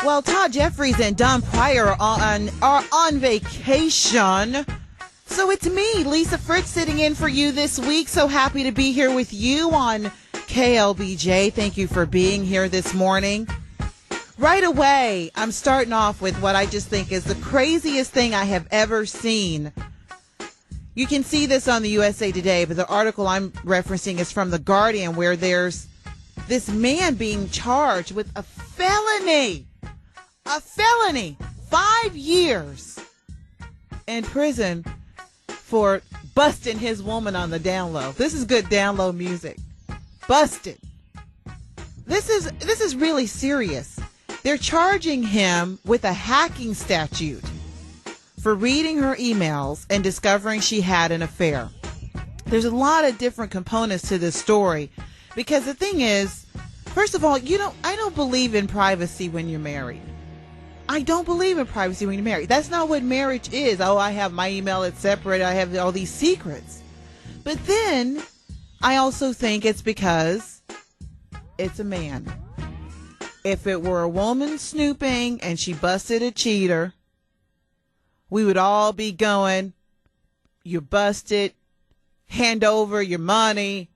Well, Todd Jeffries and Don Pryor are on vacation. So it's me, Lisa Fritsch, sitting in for you this week. So happy to be here with you on KLBJ. Thank you for being here this morning. Right away, I'm starting off with what I just think is the craziest thing I have ever seen. You can see this on the USA Today, but the article I'm referencing is from The Guardian, where there's this man being charged with a felony. 5 years in prison for busting his woman on the down low. This is good down low music. Busted. This is really serious. They're charging him with a hacking statute for reading her emails and discovering she had an affair. There's a lot of different components to this story because the thing is, first of all, I don't believe in privacy when you're married. I don't believe in privacy when you're married. That's not what marriage is. Oh, I have my email, it's separate. I have all these secrets. But then I also think it's because it's a man. If it were a woman snooping and she busted a cheater, we would all be going, you're busted, hand over your money,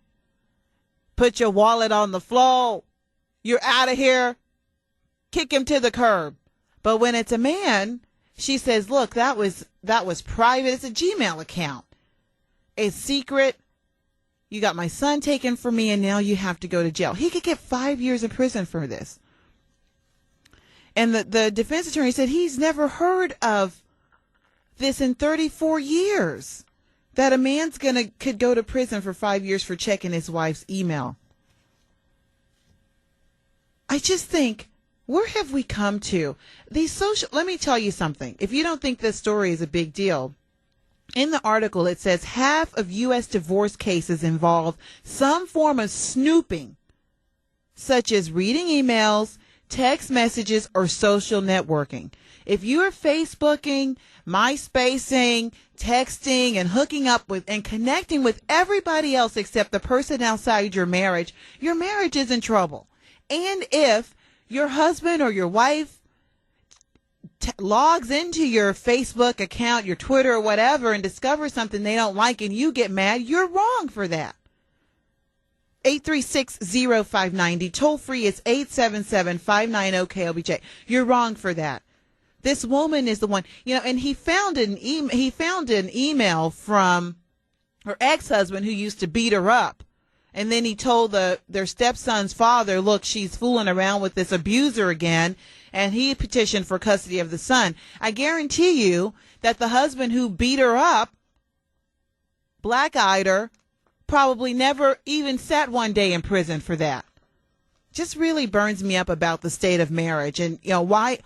put your wallet on the floor, you're out of here, kick him to the curb. But when it's a man, she says, look, that was private. It's a Gmail account. It's secret. You got my son taken from me, and now you have to go to jail. He could get 5 years in prison for this. And the defense attorney said he's never heard of this in 34 years, that a man's could go to prison for 5 years for checking his wife's email. I just think, where have we come to? Let me tell you something. If you don't think this story is a big deal, in the article it says half of U.S. divorce cases involve some form of snooping, such as reading emails, text messages, or social networking. If you are Facebooking, MySpacing, texting, and hooking up with and connecting with everybody else except the person outside your marriage is in trouble. And if your husband or your wife logs into your Facebook account, your Twitter or whatever, and discovers something they don't like and you get mad, you're wrong for that. 836-0590. Toll free is 877-590-KLBJ. You're wrong for that. This woman is the one, and he found an email from her ex-husband who used to beat her up. And then he told their stepson's father, look, she's fooling around with this abuser again. And he petitioned for custody of the son. I guarantee you that the husband who beat her up, black-eyed her, probably never even sat one day in prison for that. Just really burns me up about the state of marriage. And, why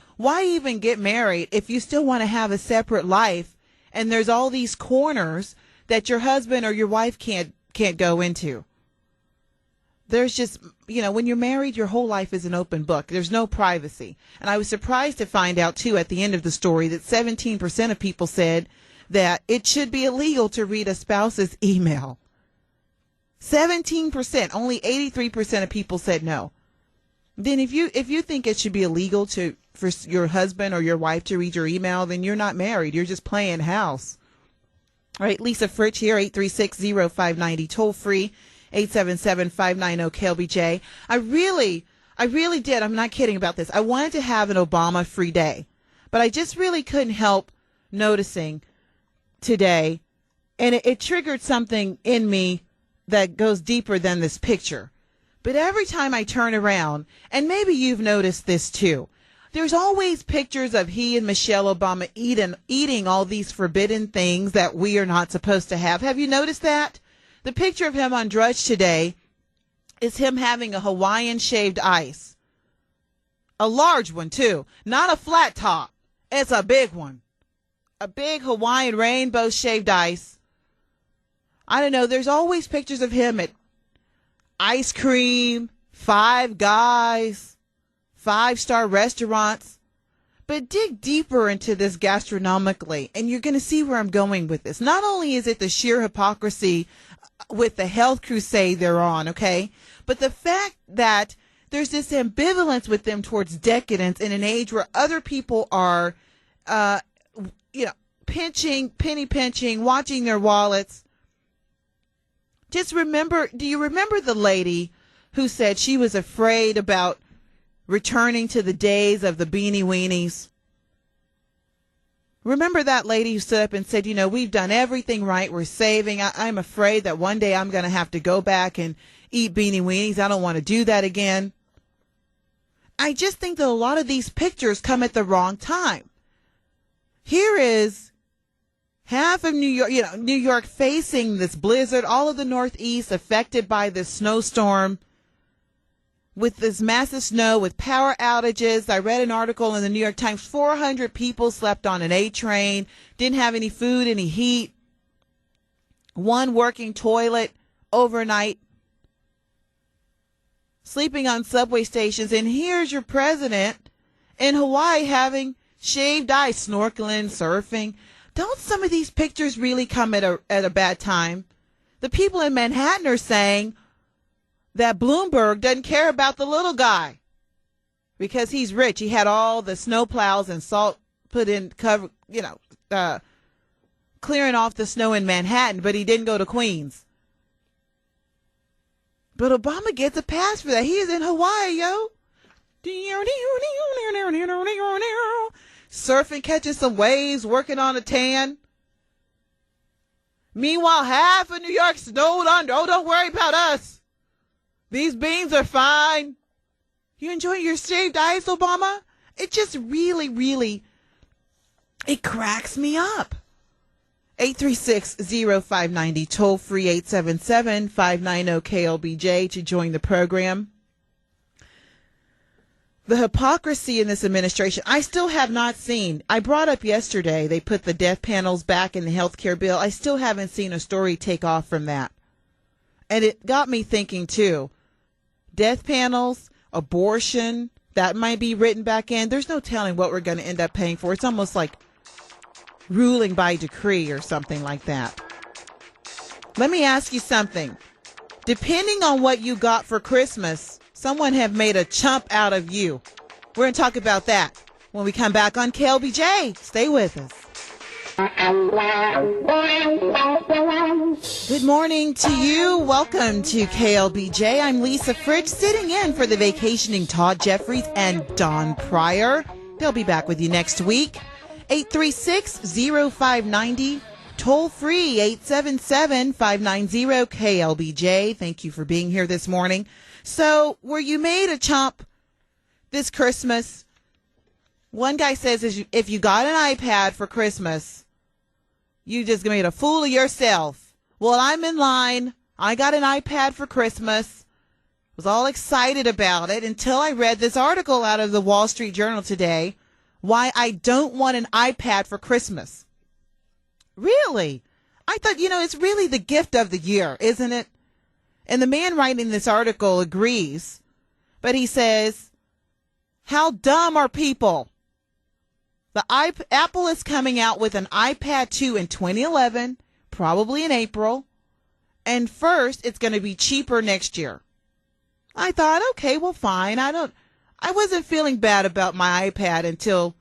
even get married if you still want to have a separate life and there's all these corners that your husband or your wife can't go into? There's just, when you're married, your whole life is an open book. There's no privacy. And I was surprised to find out, too, at the end of the story that 17% of people said that it should be illegal to read a spouse's email. 17%. Only 83% of people said no. Then if you think it should be illegal for your husband or your wife to read your email, then you're not married. You're just playing house. All right, Lisa Fritsch here, 836-0590, toll free. 877-590-KLBJ. I really did. I'm not kidding about this. I wanted to have an Obama-free day, but I just really couldn't help noticing today, and it triggered something in me that goes deeper than this picture. But every time I turn around, and maybe you've noticed this too, there's always pictures of he and Michelle Obama eating all these forbidden things that we are not supposed to have. Have you noticed that? The picture of him on Drudge today is him having a Hawaiian shaved ice. A large one, too. Not a flat top. It's a big one. A big Hawaiian rainbow shaved ice. I don't know. There's always pictures of him at ice cream, Five Guys, 5-star restaurants. But dig deeper into this gastronomically, and you're going to see where I'm going with this. Not only is it the sheer hypocrisy with the health crusade they're on, okay, but the fact that there's this ambivalence with them towards decadence in an age where other people are, penny pinching, watching their wallets. Just remember, do you remember the lady who said she was afraid about returning to the days of the beanie weenies? Remember that lady who stood up and said, we've done everything right. We're saving. I'm afraid that one day I'm going to have to go back and eat beanie weenies. I don't want to do that again. I just think that a lot of these pictures come at the wrong time. Here is half of New York, New York facing this blizzard, all of the Northeast affected by this snowstorm with this massive snow, with power outages. I read an article in the New York Times, 400 people slept on an A train, didn't have any food, any heat, one working toilet overnight, sleeping on subway stations. And here's your president in Hawaii having shaved ice, snorkeling, surfing. Don't some of these pictures really come at a bad time? The people in Manhattan are saying that Bloomberg doesn't care about the little guy because he's rich. He had all the snow plows and salt put in, clearing off the snow in Manhattan, but he didn't go to Queens. But Obama gets a pass for that. He is in Hawaii, yo. Surfing, catching some waves, working on a tan. Meanwhile, half of New York snowed under. Oh, don't worry about us. These beans are fine. You enjoying your shaved ice, Obama? It just really, it cracks me up. 836-0590, toll free 877-590-KLBJ to join the program. The hypocrisy in this administration, I still have not seen. I brought up yesterday, they put the death panels back in the health care bill. I still haven't seen a story take off from that. And it got me thinking, too. Death panels, abortion, that might be written back in. There's no telling what we're going to end up paying for. It's almost like ruling by decree or something like that. Let me ask you something. Depending on what you got for Christmas, someone have made a chump out of you. We're going to talk about that when we come back on KLBJ. Stay with us. Good morning to you. Welcome to KLBJ. I'm Lisa Fritsch, sitting in for the vacationing Todd Jeffries and Don Pryor. They'll be back with you next week. 836-0590, toll free 877-590-KLBJ. Thank you for being here this morning. So, were you made a chump this Christmas? One guy says if you got an iPad for Christmas, you just made a fool of yourself. Well, I'm in line. I got an iPad for Christmas. Was all excited about it until I read this article out of the Wall Street Journal today. Why I don't want an iPad for Christmas. Really? I thought, it's really the gift of the year, isn't it? And the man writing this article agrees. But he says, how dumb are people? Apple is coming out with an iPad 2 in 2011, probably in April. And first, it's going to be cheaper next year. I thought, okay, well, fine. I wasn't feeling bad about my iPad until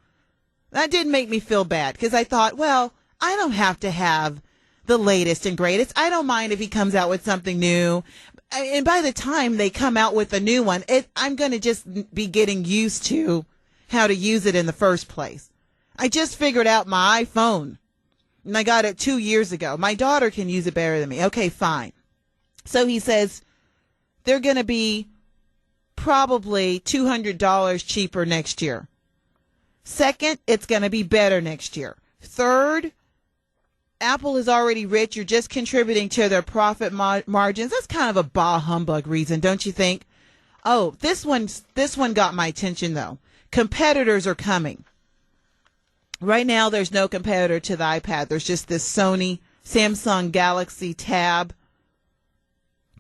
that didn't make me feel bad because I thought, well, I don't have to have the latest and greatest. I don't mind if he comes out with something new. And by the time they come out with a new one, I'm going to just be getting used to how to use it in the first place. I just figured out my iPhone, and I got it 2 years ago. My daughter can use it better than me. Okay, fine. So he says they're going to be probably $200 cheaper next year. Second, it's going to be better next year. Third, Apple is already rich. You're just contributing to their profit margins. That's kind of a bah humbug reason, don't you think? Oh, this one got my attention, though. Competitors are coming. Right now, there's no competitor to the iPad. There's just this Samsung Galaxy Tab.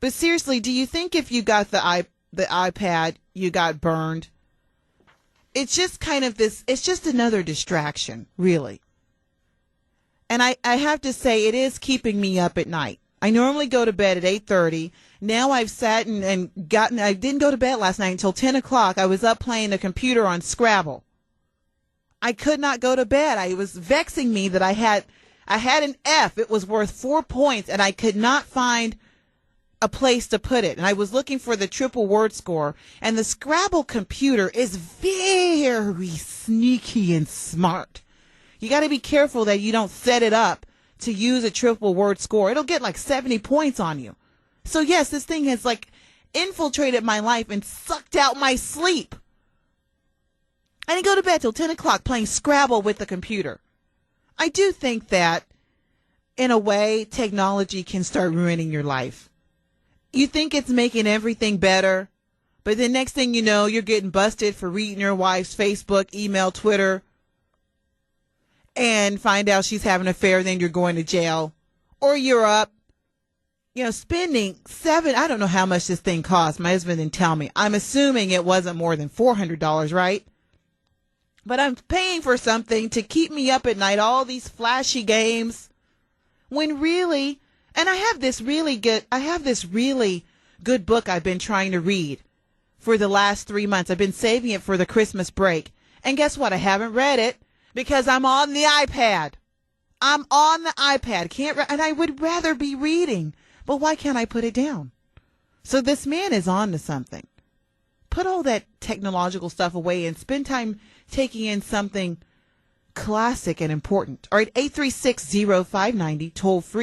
But seriously, do you think if you got the iPad, you got burned? It's just kind of it's just another distraction, really. And I have to say, it is keeping me up at night. I normally go to bed at 8:30. Now I've sat and I didn't go to bed last night until 10 o'clock. I was up playing the computer on Scrabble. I could not go to bed. It was vexing me that I had an F. It was worth 4 points, and I could not find a place to put it. And I was looking for the triple word score. And the Scrabble computer is very sneaky and smart. You got to be careful that you don't set it up to use a triple word score. It'll get like 70 points on you. So yes, this thing has like infiltrated my life and sucked out my sleep. I didn't go to bed till 10 o'clock playing Scrabble with the computer. I do think that, in a way, technology can start ruining your life. You think it's making everything better, but the next thing you know, you're getting busted for reading your wife's Facebook, email, Twitter, and find out she's having an affair, then you're going to jail. Or you're up, spending I don't know how much this thing cost. My husband didn't tell me. I'm assuming it wasn't more than $400, right? But I'm paying for something to keep me up at night, all these flashy games, when really, and I have this really good book I've been trying to read for the last 3 months. I've been saving it for the Christmas break. And guess what? I haven't read it because I'm on the iPad. I'm on the iPad. And I would rather be reading, but why can't I put it down? So this man is on to something. Put all that technological stuff away and spend time taking in something classic and important. All right, 836-0590, toll free.